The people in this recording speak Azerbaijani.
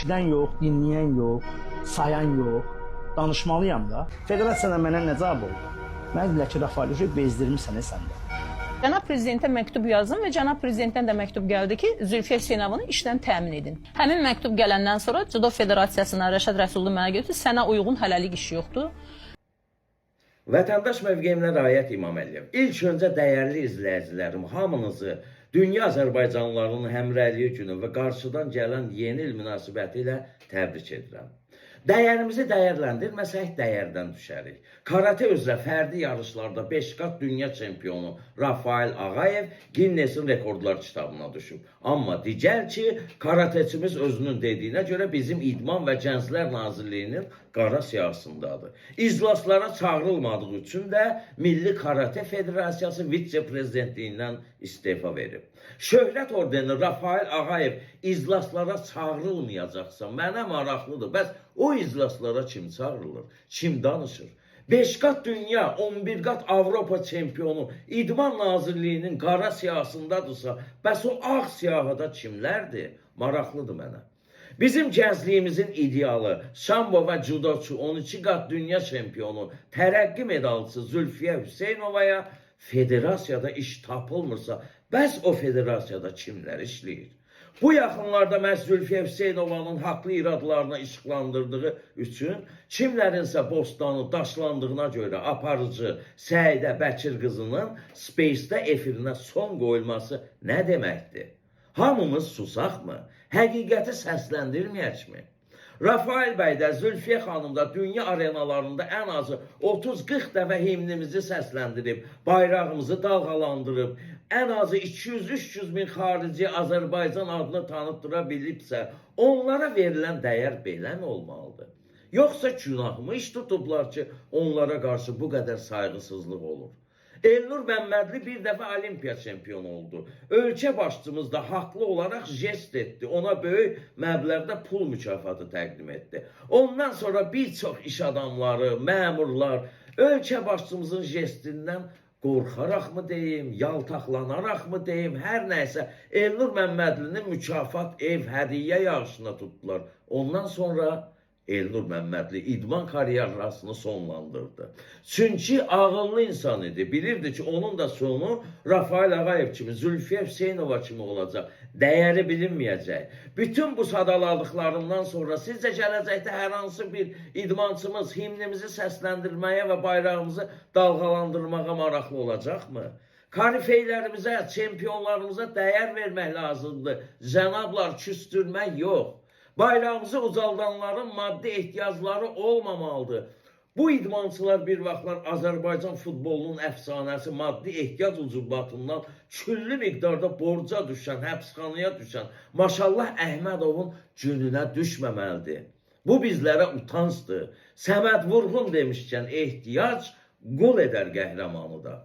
eşidən yox, dinləyən yox, sayan yox, danışmalıyam da. Federasiyadan mənə nə cavab oldu? Mənə dedilər ki, Rafael bezdirmirsən sən də. Cənab Prezidentə məktub yazdım və Cənab Prezidentdən də məktub gəldi ki, Zülfiyə Hüseynovunu işdən təmin edin. Həmin məktub gələndən sonra Cüdo Federasiyasına Rəşad Rəsullu mənə götürdü, sənə uyğun hələlik iş yoxdur. Vətəndaş mövqeyimlə Rayət İmam Əliyev. İlk öncə dəyərli izləyicilərim, hamınızı Dünya Azərbaycanlılarının Həmrəyliyi günü və qarşıdan gələn yeni il münasibəti ilə təbrik edirəm. Dəyərimizi dəyərləndirməsək dəyərdən düşərik. Karate üzrə fərdi yarışlarda 5 qat dünya çempionu Rafael Ağayev Guinness'in rekordlar kitabına düşüb. Amma digər ki, karateçimiz özünün dediyinə görə bizim İdman və Gənclər Nazirliyinin qara siyahısındadır. İclaslara çağırılmadığı üçün də Milli Karate Federasiyası vitse-prezidentliyindən istefa verib. Şöhrət ordeni Rafael Ağayev iclaslara çağırılmayacaqsa mənə maraqlıdır. Bəs o iclaslara kim çağırılır? Kim danışır? 5 qat dünya, 11 qat Avropa çempionu İdman Nazirliyinin qara siyahısındadırsa, bəs o ağ siyahıda kimlərdir? Maraqlıdır mənə. Bizim gəncliyimizin idealı, sambo və judoçu, 12 qat dünya çempionu, tərəqqi medalçısı Zülfiyə Hüseynovaya federasiyada iş tapılmırsa, bəs o federasiyada kimlər işləyir? Bu yaxınlarda məhz Zülfiyə Hüseynovanın haqlı iradlarına işıqlandırdığı üçün kimlərinsə bostanı daşlandığına görə aparıcı Səidə Bəkir qızının Space-də efirinə son qoyulması nə deməkdir? Hamımız susaqmı? Həqiqəti səsləndirməyəkmi? Rafael bəy də, Zülfiyə xanım da dünya arenalarında ən azı 30-40 dəfə himnimizi səsləndirib, bayrağımızı dalğalandırıb, ən azı 200-300 min xarici Azərbaycan adını tanıtdıra bilibsə, onlara verilən dəyər beləmi olmalıdır? Yoxsa günahmı iş tutublar ki, onlara qarşı bu qədər sayğısızlıq olur? Elnur Məmmədli bir dəfə olimpiya çempionu oldu. Ölkə başçımız da haqlı olaraq jest etdi. Ona böyük məbləğdə pul mükafatı təqdim etdi. Ondan sonra bir çox iş adamları, məmurlar ölkə başçımızın jestindən qorxaraqmı deyim, yaltaqlanaraqmı deyim, hər nəysə Elnur Məmmədlinin mükafat, ev, hədiyyə yağışına tutdular. Ondan sonra Elnur Məmmədli idman karyerasını sonlandırdı. Çünki ağıllı insan idi. Bilirdi ki, onun da sonu Rafael Ağayev kimi, Zülfiyə Hüseynova kimi olacaq. Dəyəri bilinməyəcək. Bütün bu sadaladıqlarından sonra sizcə gələcəkdə hər hansı bir idmançımız himnimizi səsləndirməyə və bayrağımızı dalğalandırmağa maraqlı olacaqmı? Karifeylərimizə, çempionlarımıza dəyər vermək lazımdır. Cənablar, küstürmək yox. Bayrağımızı ucaldanların maddi ehtiyacları olmamalıdır. Bu idmançılar bir vaxtlar Azərbaycan futbolunun əfsanəsi maddi ehtiyac ucbatından küllü miqdarda borca düşən, həbsxanaya düşən Maşallah Əhmədovun gününə düşməməlidir. Bu bizlərə utancdır. Səməd Vurğun demişkən ehtiyac qul edər qəhrəmanı da.